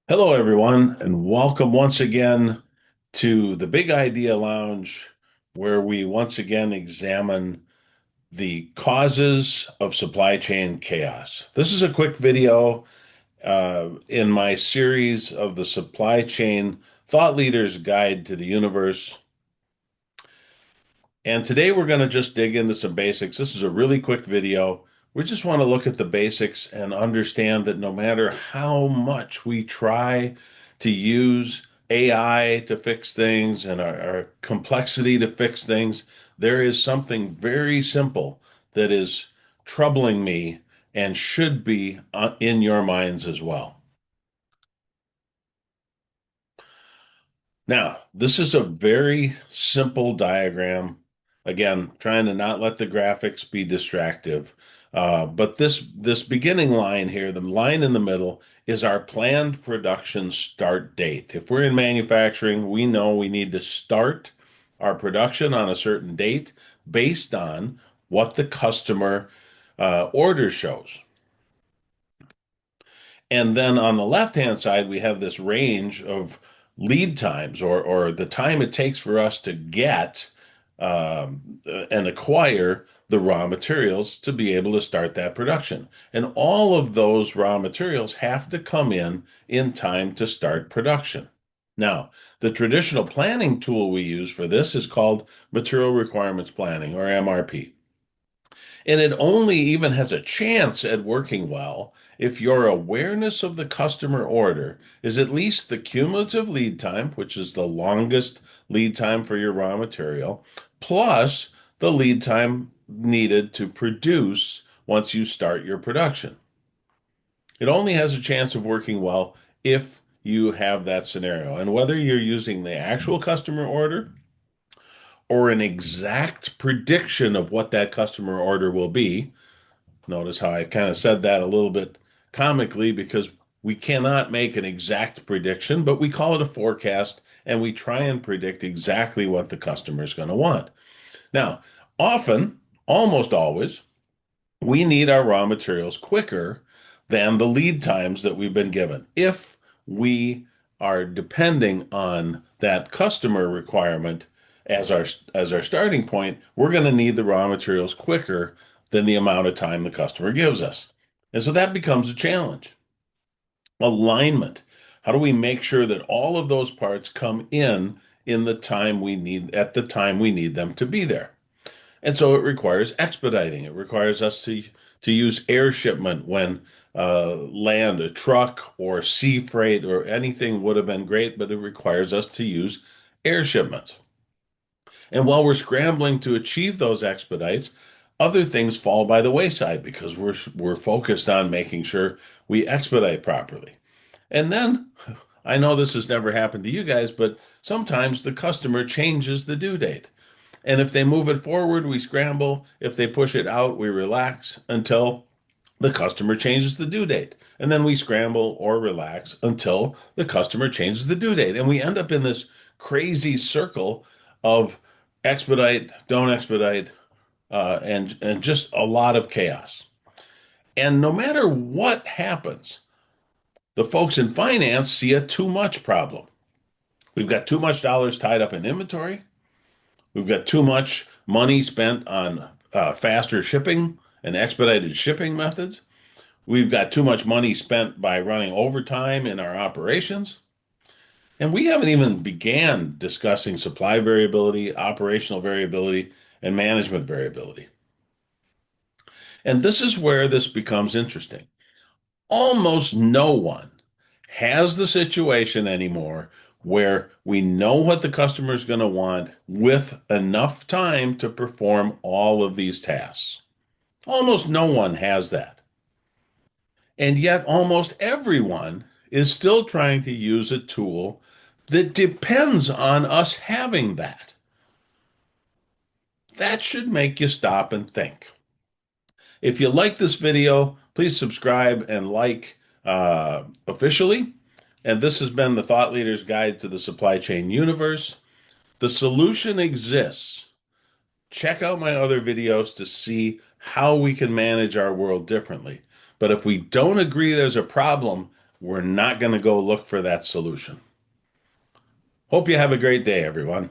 Hello, everyone, and welcome once again to the Big Idea Lounge, where we once again examine the causes of supply chain chaos. This is a quick video in my series of the Supply Chain Thought Leader's Guide to the Universe. And today we're going to just dig into some basics. This is a really quick video. We just want to look at the basics and understand that no matter how much we try to use AI to fix things and our complexity to fix things, there is something very simple that is troubling me and should be in your minds as well. Now, this is a very simple diagram. Again, trying to not let the graphics be distractive. But this beginning line here, the line in the middle, is our planned production start date. If we're in manufacturing, we know we need to start our production on a certain date based on what the customer order shows. And then on the left-hand side, we have this range of lead times or the time it takes for us to get and acquire the raw materials to be able to start that production. And all of those raw materials have to come in time to start production. Now, the traditional planning tool we use for this is called Material Requirements Planning, or MRP. And it only even has a chance at working well if your awareness of the customer order is at least the cumulative lead time, which is the longest lead time for your raw material, plus the lead time needed to produce once you start your production. It only has a chance of working well if you have that scenario. And whether you're using the actual customer order or an exact prediction of what that customer order will be. Notice how I kind of said that a little bit comically because we cannot make an exact prediction, but we call it a forecast and we try and predict exactly what the customer is going to want. Now, often, almost always, we need our raw materials quicker than the lead times that we've been given. If we are depending on that customer requirement as our starting point, we're going to need the raw materials quicker than the amount of time the customer gives us. And so that becomes a challenge. Alignment. How do we make sure that all of those parts come in the time we need at the time we need them to be there? And so it requires expediting. It requires us to use air shipment when land, a truck or sea freight or anything would have been great, but it requires us to use air shipments. And while we're scrambling to achieve those expedites, other things fall by the wayside because we're focused on making sure we expedite properly. And then I know this has never happened to you guys, but sometimes the customer changes the due date. And if they move it forward, we scramble. If they push it out, we relax until the customer changes the due date. And then we scramble or relax until the customer changes the due date. And we end up in this crazy circle of expedite, don't expedite, and just a lot of chaos. And no matter what happens, the folks in finance see a too much problem. We've got too much dollars tied up in inventory. We've got too much money spent on faster shipping and expedited shipping methods. We've got too much money spent by running overtime in our operations. And we haven't even began discussing supply variability, operational variability, and management variability. And this is where this becomes interesting. Almost no one has the situation anymore where we know what the customer is going to want with enough time to perform all of these tasks. Almost no one has that. And yet, almost everyone is still trying to use a tool that depends on us having that. That should make you stop and think. If you like this video, please subscribe and like officially. And this has been the Thought Leader's Guide to the Supply Chain Universe. The solution exists. Check out my other videos to see how we can manage our world differently. But if we don't agree there's a problem, we're not going to go look for that solution. Hope you have a great day, everyone.